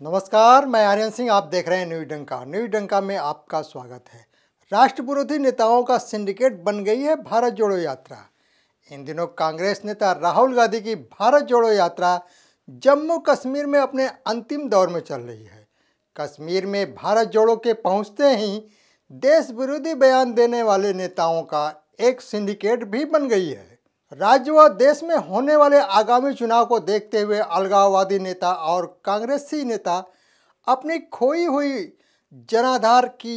नमस्कार, मैं आर्यन सिंह। आप देख रहे हैं न्यूज डंका। न्यूज डंका में आपका स्वागत है। राष्ट्र विरोधी नेताओं का सिंडिकेट बन गई है भारत जोड़ो यात्रा। इन दिनों कांग्रेस नेता राहुल गांधी की भारत जोड़ो यात्रा जम्मू कश्मीर में अपने अंतिम दौर में चल रही है। कश्मीर में भारत जोड़ो के पहुंचते ही देश विरोधी बयान देने वाले नेताओं का एक सिंडिकेट भी बन गई है। राज्य व देश में होने वाले आगामी चुनाव को देखते हुए अलगाववादी नेता और कांग्रेसी नेता अपनी खोई हुई जनाधार की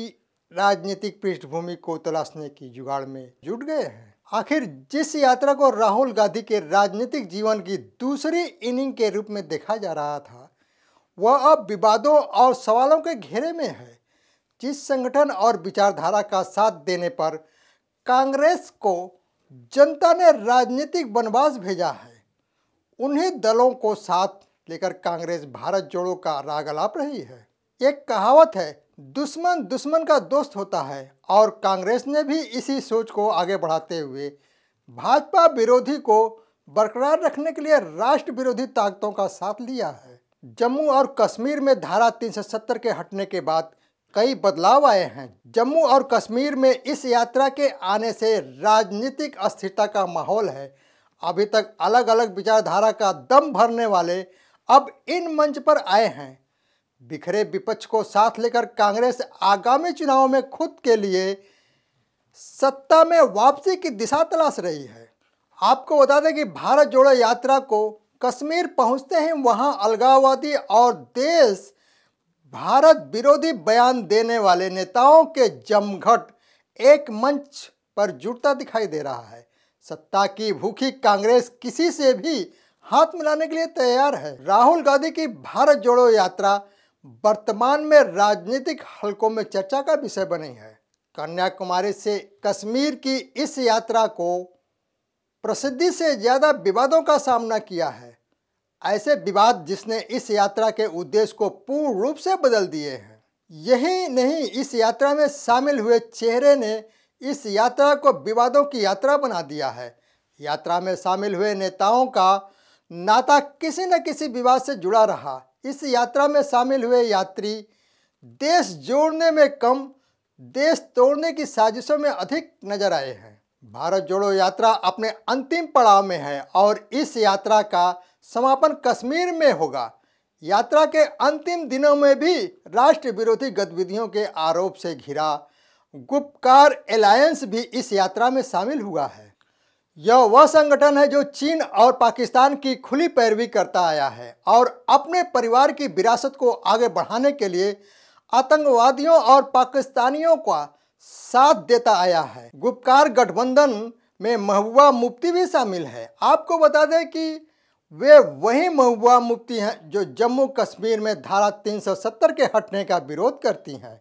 राजनीतिक पृष्ठभूमि को तलाशने की जुगाड़ में जुट गए हैं। आखिर जिस यात्रा को राहुल गांधी के राजनीतिक जीवन की दूसरी इनिंग के रूप में देखा जा रहा था, वह अब विवादों और सवालों के घेरे में है। जिस संगठन और विचारधारा का साथ देने पर कांग्रेस को जनता ने राजनीतिक वनवास भेजा है, उन्हीं दलों को साथ लेकर कांग्रेस भारत जोड़ो का राग अलाप रही है। एक कहावत है, दुश्मन दुश्मन का दोस्त होता है, और कांग्रेस ने भी इसी सोच को आगे बढ़ाते हुए भाजपा विरोधी को बरकरार रखने के लिए राष्ट्र विरोधी ताकतों का साथ लिया है। जम्मू और कश्मीर में धारा 370 के हटने के बाद कई बदलाव आए हैं। जम्मू और कश्मीर में इस यात्रा के आने से राजनीतिक अस्थिरता का माहौल है। अभी तक अलग अलग विचारधारा का दम भरने वाले अब इन मंच पर आए हैं। बिखरे विपक्ष को साथ लेकर कांग्रेस आगामी चुनाव में खुद के लिए सत्ता में वापसी की दिशा तलाश रही है। आपको बता दें कि भारत जोड़ो यात्रा को कश्मीर पहुंचते ही वहां अलगाववादी और देश भारत विरोधी बयान देने वाले नेताओं के जमघट एक मंच पर जुटता दिखाई दे रहा है। सत्ता की भूखी कांग्रेस किसी से भी हाथ मिलाने के लिए तैयार है। राहुल गांधी की भारत जोड़ो यात्रा वर्तमान में राजनीतिक हलकों में चर्चा का विषय बनी है। कन्याकुमारी से कश्मीर की इस यात्रा को प्रसिद्धि से ज़्यादा विवादों का सामना किया है। ऐसे विवाद जिसने इस यात्रा के उद्देश्य को पूर्ण रूप से बदल दिए हैं। यही नहीं, इस यात्रा में शामिल हुए चेहरे ने इस यात्रा को विवादों की यात्रा बना दिया है। यात्रा में शामिल हुए नेताओं का नाता किसी न किसी विवाद से जुड़ा रहा। इस यात्रा में शामिल हुए यात्री देश जोड़ने में कम, देश तोड़ने की साजिशों में अधिक नजर आए हैं। भारत जोड़ो यात्रा अपने अंतिम पड़ाव में है और इस यात्रा का समापन कश्मीर में होगा। यात्रा के अंतिम दिनों में भी राष्ट्र विरोधी गतिविधियों के आरोप से घिरा गुपकार एलायंस भी इस यात्रा में शामिल हुआ है। यह वह संगठन है जो चीन और पाकिस्तान की खुली पैरवी करता आया है और अपने परिवार की विरासत को आगे बढ़ाने के लिए आतंकवादियों और पाकिस्तानियों का साथ देता आया है। गुपकार गठबंधन में महबूबा मुफ्ती भी शामिल है। आपको बता दें कि वे वही महबूबा मुफ्ती हैं जो जम्मू कश्मीर में धारा 370 के हटने का विरोध करती हैं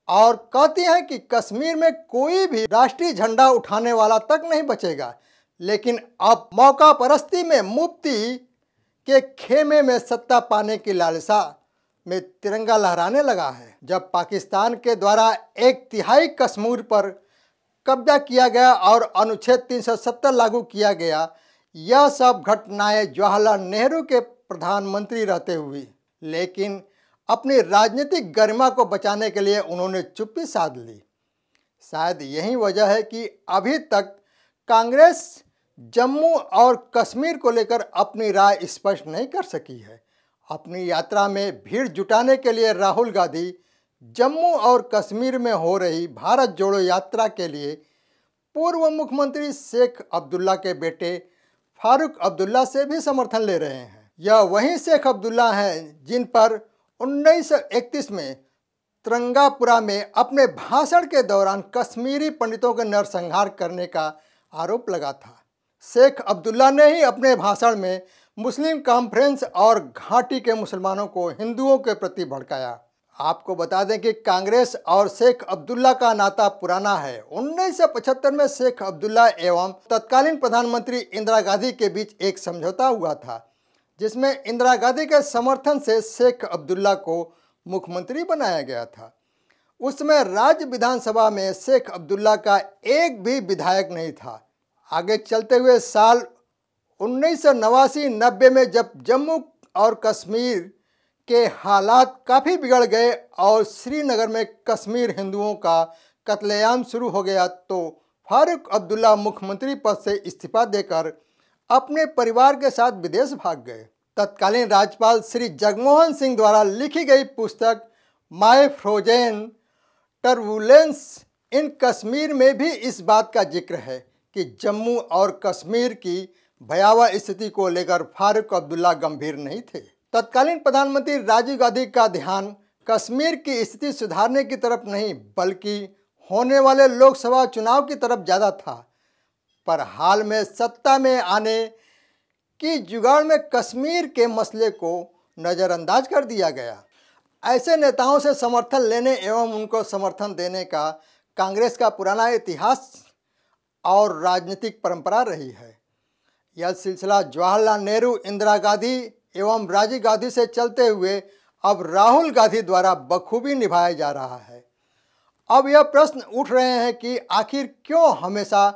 और कहती हैं कि कश्मीर में कोई भी राष्ट्रीय झंडा उठाने वाला तक नहीं बचेगा। लेकिन अब मौका परस्ती में मुफ्ती के खेमे में सत्ता पाने की लालसा में तिरंगा लहराने लगा है। जब पाकिस्तान के द्वारा 1/3 कश्मीर पर कब्जा किया गया और अनुच्छेद 370 लागू किया गया, यह सब घटनाएं जवाहरलाल नेहरू के प्रधानमंत्री रहते हुई, लेकिन अपनी राजनीतिक गरिमा को बचाने के लिए उन्होंने चुप्पी साध ली। शायद यही वजह है कि अभी तक कांग्रेस जम्मू और कश्मीर को लेकर अपनी राय स्पष्ट नहीं कर सकी है। अपनी यात्रा में भीड़ जुटाने के लिए राहुल गांधी जम्मू और कश्मीर में हो रही भारत जोड़ो यात्रा के लिए पूर्व मुख्यमंत्री शेख अब्दुल्ला के बेटे फारूक अब्दुल्ला से भी समर्थन ले रहे हैं। यह वही शेख अब्दुल्ला हैं जिन पर 1931 में तिरंगापुरा में अपने भाषण के दौरान कश्मीरी पंडितों के नरसंहार करने का आरोप लगा था। शेख अब्दुल्ला ने ही अपने भाषण में मुस्लिम कॉन्फ्रेंस और घाटी के मुसलमानों को हिंदुओं के प्रति भड़काया। आपको बता दें कि कांग्रेस और शेख अब्दुल्ला का नाता पुराना है। 1975 में शेख अब्दुल्ला एवं तत्कालीन प्रधानमंत्री इंदिरा गांधी के बीच एक समझौता हुआ था, जिसमें इंदिरा गांधी के समर्थन से शेख अब्दुल्ला को मुख्यमंत्री बनाया गया था। उसमें राज्य विधानसभा में शेख अब्दुल्ला का एक भी विधायक नहीं था। आगे चलते हुए साल 1989-90 में जब जम्मू और कश्मीर के हालात काफ़ी बिगड़ गए और श्रीनगर में कश्मीर हिंदुओं का कत्लेआम शुरू हो गया तो फारूक अब्दुल्ला मुख्यमंत्री पद से इस्तीफा देकर अपने परिवार के साथ विदेश भाग गए। तत्कालीन राज्यपाल श्री जगमोहन सिंह द्वारा लिखी गई पुस्तक माय फ्रोजेन टर्बुलेंस इन कश्मीर में भी इस बात का जिक्र है कि जम्मू और कश्मीर की भयावह स्थिति को लेकर फारूक अब्दुल्ला गंभीर नहीं थे। तत्कालीन प्रधानमंत्री राजीव गांधी का ध्यान कश्मीर की स्थिति सुधारने की तरफ नहीं बल्कि होने वाले लोकसभा चुनाव की तरफ ज़्यादा था, पर हाल में सत्ता में आने की जुगाड़ में कश्मीर के मसले को नज़रअंदाज कर दिया गया। ऐसे नेताओं से समर्थन लेने एवं उनको समर्थन देने का कांग्रेस का पुराना इतिहास और राजनीतिक परंपरा रही है। यह सिलसिला जवाहरलाल नेहरू, इंदिरा गांधी एवं राजीव गांधी से चलते हुए अब राहुल गांधी द्वारा बखूबी निभाया जा रहा है। अब यह प्रश्न उठ रहे हैं कि आखिर क्यों हमेशा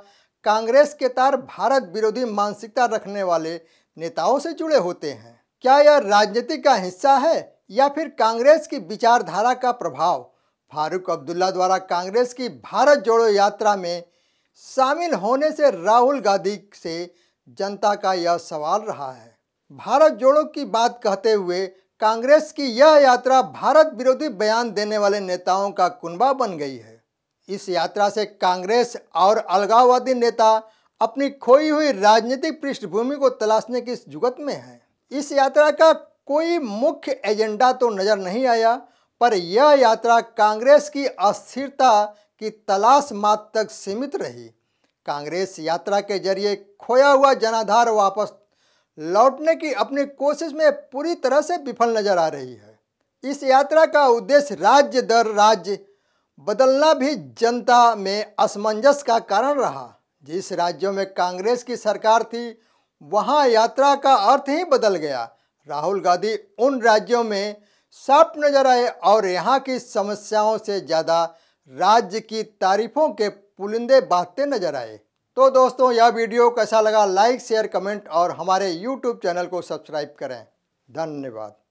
कांग्रेस के तार भारत विरोधी मानसिकता रखने वाले नेताओं से जुड़े होते हैं? क्या यह राजनीति का हिस्सा है या फिर कांग्रेस की विचारधारा का प्रभाव? फारूक अब्दुल्ला द्वारा कांग्रेस की भारत जोड़ो यात्रा में शामिल होने से राहुल गांधी से जनता का यह सवाल रहा है। भारत जोड़ो की बात कहते हुए कांग्रेस की यह यात्रा भारत विरोधी बयान देने वाले नेताओं का कुनबा बन गई है। इस यात्रा से कांग्रेस और अलगाववादी नेता अपनी खोई हुई राजनीतिक पृष्ठभूमि को तलाशने की जुगत में है। इस यात्रा का कोई मुख्य एजेंडा तो नजर नहीं आया, पर यह यात्रा कांग्रेस की अस्थिरता की तलाश मात्र तक सीमित रही। कांग्रेस यात्रा के जरिए खोया हुआ जनाधार वापस लौटने की अपनी कोशिश में पूरी तरह से विफल नजर आ रही है। इस यात्रा का उद्देश्य राज्य दर राज्य बदलना भी जनता में असमंजस का कारण रहा। जिस राज्यों में कांग्रेस की सरकार थी वहां यात्रा का अर्थ ही बदल गया। राहुल गांधी उन राज्यों में साफ नजर आए और यहाँ की समस्याओं से ज़्यादा राज्य की तारीफों के पुलिंदे बांटते नजर आए। तो दोस्तों, यह वीडियो कैसा लगा? लाइक, शेयर, कमेंट और हमारे YouTube चैनल को सब्सक्राइब करें। धन्यवाद।